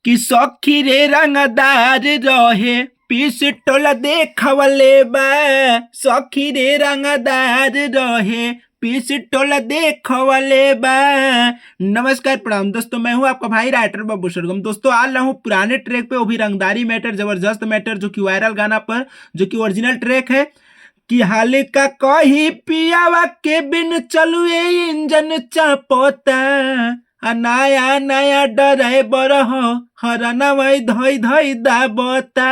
कि सखी रे रंगदार रहे पिस्टल देखवले बा। सखी रे रंगदार रहे पिस्टल देखवले बा। नमस्कार प्रणाम दोस्तों, मैं हूं आपका भाई राइटर बाबू सरगम। दोस्तों आ रहा हूं पुराने ट्रैक पे, वो भी रंगदारी मैटर, जबरदस्त मैटर, जो कि वायरल गाना पर, जो कि ओरिजिनल ट्रैक है। कि हाल का कही पियावा के बिन चलू इंजन चापोता, नया नया ड्राइवर हो हरना वही धोई धोई दाबता।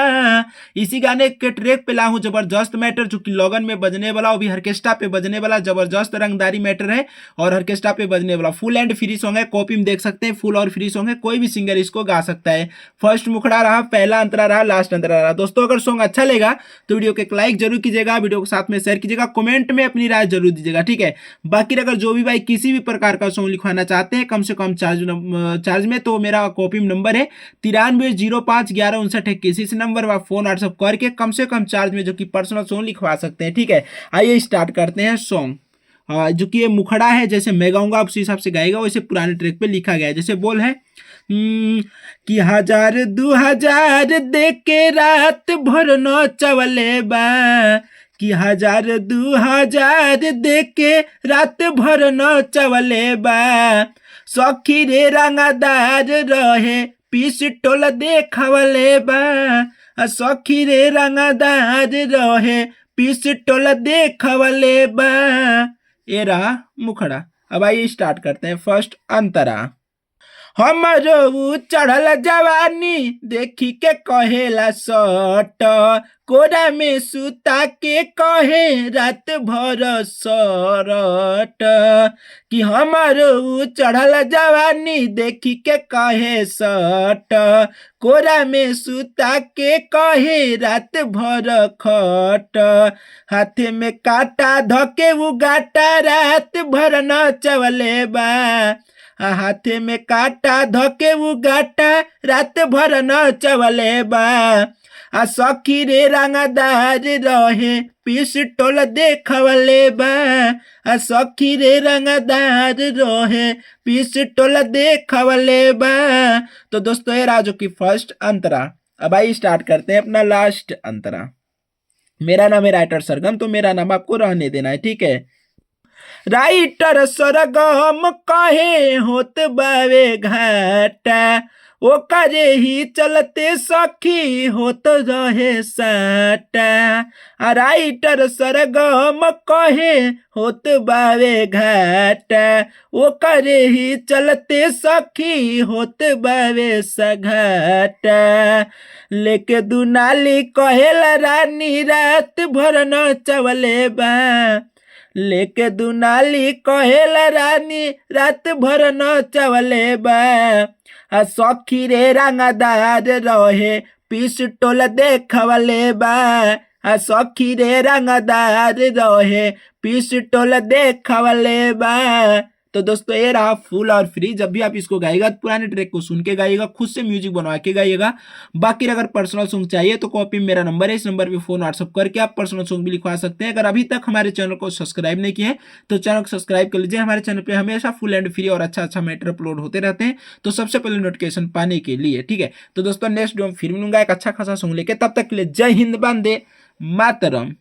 इसी गाने के ट्रैक पे ला हूं जबरदस्त मैटर, जो कि लगन में बजने वाला, वो भी ऑर्केस्ट्रा पे बजने वाला जबरदस्त रंगदारी मैटर है और ऑर्केस्ट्रा पे बजने वाला फुल एंड फ्री सॉन्ग है। कॉपी में देख सकते हैं, फुल और फ्री सॉन्ग है, कोई भी सिंगर इसको गा सकता है। फर्स्ट मुखड़ा रहा, पहला अंतरा रहा, लास्ट अंतरा रहा। दोस्तों अगर सॉन्ग अच्छा लगा तो वीडियो को एक लाइक जरूर कीजिएगा, वीडियो को साथ में शेयर कीजिएगा, कमेंट में अपनी राय जरूर दीजिएगा, ठीक है। बाकी अगर जो भी भाई किसी भी प्रकार का सॉन्ग लिखवाना चाहते हैं कम से कम चार्ज में, तो मेरा कॉपी में नंबर है 9305115921। इस नंबर पर फोन व्हाट्सअप करके कम से कम चार्ज में जो कि पर्सनल सॉन्ग लिखवा सकते हैं, ठीक है। आइए स्टार्ट करते हैं सॉन्ग। जो कि ये मुखड़ा है, जैसे मैं गाऊंगा उसी हिसाब से गाएगा, वैसे पुराने ट्रैक पे लिखा गया है। जैसे बोल है कि 1000-2000 दे के रात भर नचवले बा। कि 1000-2000 दे के रात भर नचवले बा। सखी रे रंगदार रहे पिस्टल देखवले बा। सखी रे रंगदार रहे पिस्टल देखवले बा। ये रहा मुखड़ा। अब आइए स्टार्ट करते हैं फर्स्ट अंतरा। हमरो चढ़ल जवानी देखी के कहेला सट, कोरा में सुता के कहे रात भर सरट। कि हमारो चढ़ल जवानी देखी के कहे सट, कोरा में सुता के कहे रात भर खट। हाथे में काटा धके वो गाटा रात भर नचवले बा। हाथे में काटा धके वो गाटा रात भर नचवले बा। सखी रे रंगदार रहे पिस्टल देखवले बा। सखी रे रंगदार रहे पिस्टल देखवले बा। तो दोस्तों ये रहा जो कि फर्स्ट अंतरा। अब आइए स्टार्ट करते हैं अपना लास्ट अंतरा। मेरा नाम है राइटर सरगम, तो मेरा नाम आपको रहने देना है, ठीक है। राइटर सरगम कहे होत बावे घाटा, ओ करे ही चलते सखी होत रहे साटा। राइटर सरगम कहे होत बावे घाटा, ओ करे ही चलते सखी होत बावे सघाटा। लेके दुनाली कहेला रानी रात भर नचवले बा। लेके दुनाली कहेला रानी रात भर नचवले बा। सखी रे रंगदार रहे पिस्टल देखवले बा। सखी रे रंगदार रहे पिस्टल देखवले बा। तो दोस्तों ये रहा फुल और फ्री। जब भी आप इसको गाइएगा तो पुराने ट्रैक को सुन के गाइएगा, खुद से म्यूजिक बनवा के गाइएगा। बाकी अगर पर्सनल सॉन्ग चाहिए तो कॉपी में मेरा नंबर है, इस नंबर पे फोन व्हाट्सअप करके आप पर्सनल सॉन्ग भी लिखवा सकते हैं। अगर अभी तक हमारे चैनल को सब्सक्राइब नहीं किए हैं तो चैनल को सब्सक्राइब कर लीजिए। हमारे चैनल पे हमेशा फुल एंड फ्री और अच्छा अच्छा मैटर अपलोड होते रहते हैं, तो सबसे पहले नोटिफिकेशन पाने के लिए, ठीक है। तो दोस्तों नेक्स्ट वीडियो में फिर मिलूंगा एक अच्छा खासा सॉन्ग लेके, तब तक के लिए जय हिंद, वंदे मातरम।